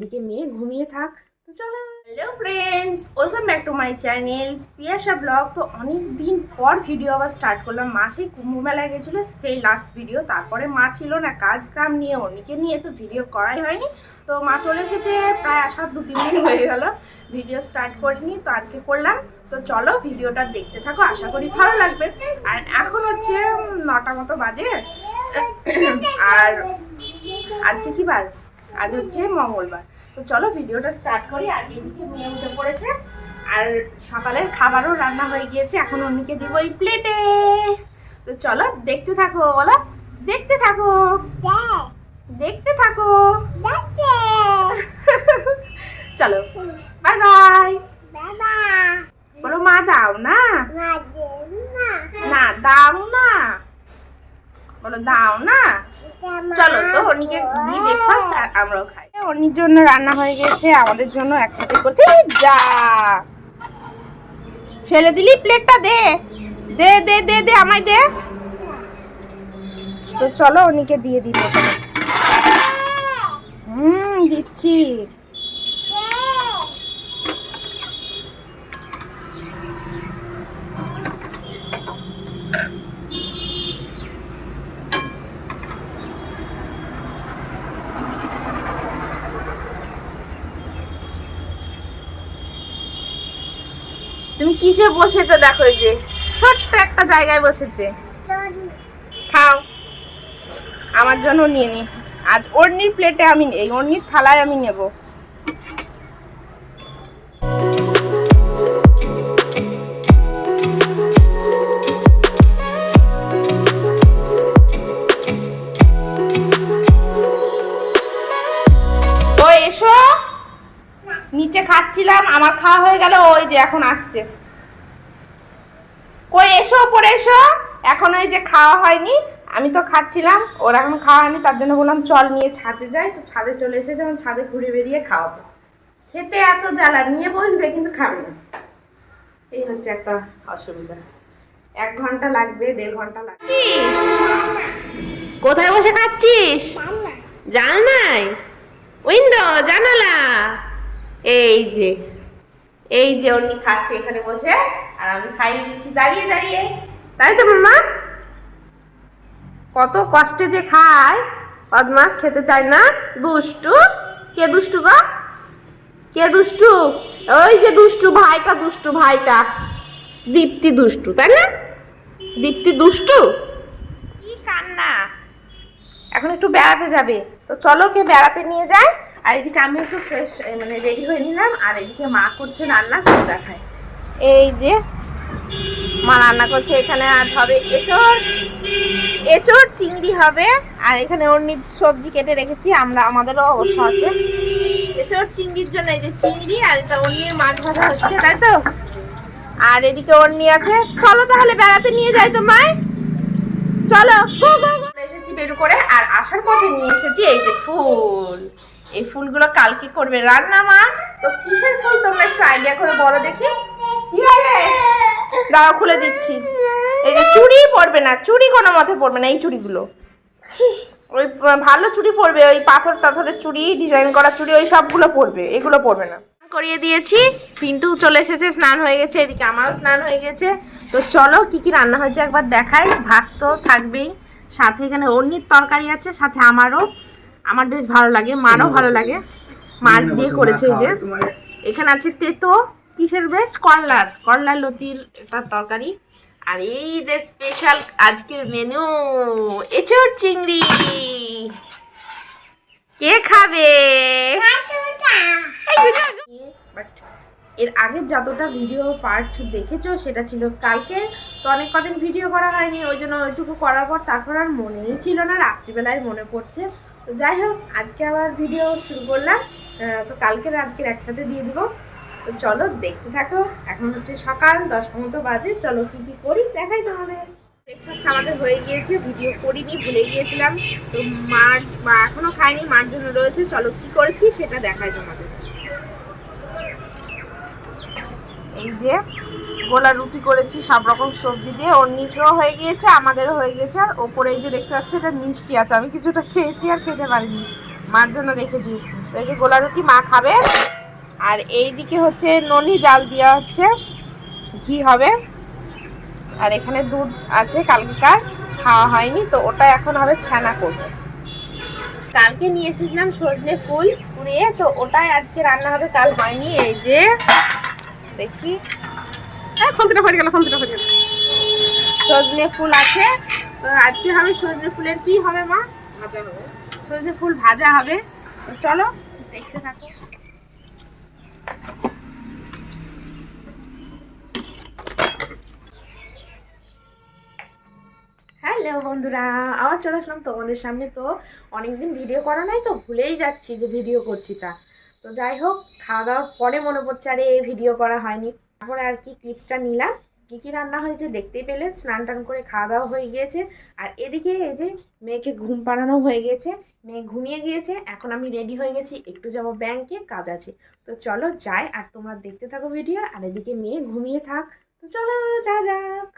এদিকে মেয়ে ঘুমিয়ে থাক। তো চলো, hello friends, welcome back to my channel Piyasa blog. তো অনেক দিন পর ভিডিও আবার স্টার্ট করলাম। মা সেই কুম্ভ মেলায় গেছিলো, সেই লাস্ট ভিডিও। তারপরে মা ছিল না, কাজ কাম নিয়ে অনেকে নিয়ে তো ভিডিও করাই হয়নি। তো মা চলে এসেছে, প্রায় আসার 2-3 দিন হয়ে গেল, ভিডিও স্টার্ট করিনি। তো আজকে করলাম। তো চলো ভিডিওটা দেখতে থাকো, আশা করি ভালো লাগবে। আর এখন হচ্ছে 9টা মতো বাজে। আর আজকে কি বার? আজ হচ্ছে মঙ্গলবার। তো চলো ভিডিওটা স্টার্ট করি। আর এদিকে মেয়ে উঠে পড়েছে, আর সকালের খাবারও রান্না হয়ে গিয়েছে। এখন অন্যকে দিব এই প্লেটে। তো চলো দেখতে থাকো, বলো দেখতে থাকো, দেখতে থাকো। চলো বাই বাই। বলো মা দাও না, না দাও না, বলো দাও না। চলো তো অন্যকে দিই ব্রেকফাস্ট, আর আমরাও খাই। অন্যর জন্য রান্না হয়ে গেছে, আমাদের জন্য একসাথে করছি। যা ফেলে দিলি প্লেটটা, দে দে দে দে দে আমায় দে। তো চলো অন্যকে দিয়ে দিই। দিচ্ছি। তুমি কিসে বসেছো দেখো, এই যে ছোট্ট একটা জায়গায় বসেছে। খাও, আমার জন্য নিয়ে নি। আজ অন্যর প্লেটে আমি নেই, অন্যর থালায় আমি নেব। তো এসো, নিচে খাচ্ছিলাম, আমার খাওয়া হয়ে গেল। ওই যে এখন আসছে, কই এসো পরে এসো। এখন ওই যে খাওয়া হয়নি, আমি তো খাচ্ছিলাম, ওর এখন খাওয়া হয়নি। তার জন্য বললাম চল নিয়ে ছাদে যাই। তো ছাদে চলে এসে যেমন ছাদে ঘুরে বেরিয়ে খাওয়াবো। খেতে এত জ্বালা, নিয়ে বসবে কিন্তু খাবে না। এই হচ্ছে একটা অসুবিধা। 1 ঘন্টা লাগবে, 1.5 ঘন্টা লাগবে। কোথায় বসে খাচ্ছিস? জানলায়, উইন্ডো, জানালা। এই যে এই যে অন্যি খাচ্ছে এখানে বসে, আর আমি খাইয়ে দিচ্ছি দাঁড়িয়ে দাঁড়িয়ে। তাই তো মাম্মা? কত কষ্টে যে খায়, বদমাস, খেতে চায় না। দুষ্টু। কে দুষ্টু গো? কে দুষ্টু? ওই যে দুষ্টু ভাইটা, দুষ্টু ভাইটা দীপ্তি দুষ্টু, তাই না? দীপ্তি দুষ্টু। কি কান্না, এখন একটু বেড়াতে যাবে। তো চলো কে বেড়াতে নিয়ে যায়। আর এদিকে আমি একটু ফ্রেশ মানে রেডি হয়ে নিলাম। আর এদিকে মা করছে রান্না, চলো দেখায়। এই যে মা রান্না করছে, এখানে আজ হবে এঁচড়, এঁচড় চিংড়ি হবে। আর এখানে অন্যর সবজি কেটে রেখেছি, আমাদেরও অবশ্য আছে। এঁচড় চিংড়ির জন্য এই যে চিংড়ি, আর এটা অন্যের মাছ ভাজা হচ্ছে, তাই তো? আর এদিকে অন্যি আছে। চলো তাহলে বেড়াতে নিয়ে যাই তোমায়, চলো। এসেছি বেরু করে, আর আসার পথে নিয়ে এসেছি এই যে ফুল। এই ফুলগুলো কালকে করবে রান্না মা। তো কিসের ফুল তোমরা একটু আইডিয়া করে বলো দেখি। কি হবে? দাঁড়াও খুলে দিচ্ছি। এই যে চুড়ি পরবে না, চুড়ি কোনো মতে পরবে না। এই চুড়িগুলো ওই ভালো চুড়ি পরবে, ওই পাথর টাথরের চুড়ি, ডিজাইন করা চুড়ি, ওই সবগুলো পরবে, এগুলো পরবে না। করিয়ে দিয়েছি, পিন্টু চলে এসেছে, স্নান হয়ে গেছে। এদিকে আমারও স্নান হয়ে গেছে। তো চলো কি কি রান্না হয়েছে একবার দেখাই। ভাত তো থাকবেই, সাথে এখানে অন্যের তরকারি আছে, সাথে আমারও। আমার বেশ ভালো লাগে, মারও ভালো লাগে। মাছ দিয়ে করেছে। এই যে এখানে আছে তেতো, কিসের বেশ করলার লতির তার তরকারি। আর এই যে স্পেশাল আজকের মেনু, এঁচড় চিংড়ি। কে খাবে? বাট এর আগে যতটা ভিডিও পার্ট দেখেছো সেটা ছিল কালকে। তো অনেক কদিন ভিডিও করা হয়নি, ওই জন্য ওইটুকু করার পর তারপর আর মনেই ছিল না, রাত্রিবেলায় মনে পড়ছে। তো যাই হোক, আজকে আবার ভিডিও শুরু করলাম। তো কালকের আজকের একসাথে দিয়ে দিব। তো চলো দেখতে থাকো। এখন হচ্ছে সকাল 10টা মতো বাজে। চলো কি কি করি দেখাই তোমাদের। ব্রেকফাস্ট আমাদের হয়ে গিয়েছে, ভিডিও করিনি, ভুলে গিয়েছিলাম। তো মা এখনো খায়নি, মার জন্য রয়েছে। চলো কি করেছি সেটা দেখাই তোমাদের। এই যে গোলা রুটি করেছি সব রকম সবজি দিয়ে, ওর নিচেও হয়ে গিয়েছে, আমাদেরও হয়ে গিয়েছে। আর ওপরে এই যে দেখতে পাচ্ছি এটা মিষ্টি আছে, আমি কিছুটা খেয়েছি আর খেতে পারিনি। মার জন্য রেখে দিয়েছি। তো এই যে গোলা রুটি মা খাবে, আর এই দিকে হচ্ছে ননি জাল দেওয়া হচ্ছে, ঘি হবে, আর এখানে দুধ আছে কালকেকার, খাওয়া হয়নি, তো ওটা এখন হবে ছানা করবে। কালকে নিয়ে এসেছিলাম সজনে ফুল পুড়িয়ে, তো ওটাই আজকে রান্না হবে, কাল হয়নি। এই যে দেখি, খন্তিটা ফেটে গেল, সজনে ফুল আছে, তো আজকে হবে সজনে ফুলের কি হবে মা? ভাজা হবে, সজনে ফুল ভাজা হবে। তো চলো দেখতে থাকো। হ্যালো বন্ধুরা, আবার চলে আসলাম তোমাদের সামনে। তো অনেকদিন ভিডিও করা নাই, তো ভুলেই যাচ্ছি যে ভিডিও করছি তা। তো যাই হোক, খাওয়া দাওয়ার পরে মনে পড়ছে আরে এই ভিডিও করা হয়নি। তারপরে আর কি ক্লিপসটা নিলাম, কী কী রান্না হয়েছে দেখতেই পেলে। স্নান টান করে খাওয়া দাওয়া হয়ে গিয়েছে, আর এদিকে এই যে মেয়েকে ঘুম পাড়ানো হয়ে গেছে, মেয়ে ঘুমিয়ে গিয়েছে। এখন আমি রেডি হয়ে গেছি, একটু যাবো ব্যাংকে, কাজ আছে। তো চলো যাই, আর তোমরা দেখতে থাকো ভিডিও, আর এদিকে মেয়ে ঘুমিয়ে থাক। তো চলো যা যাক।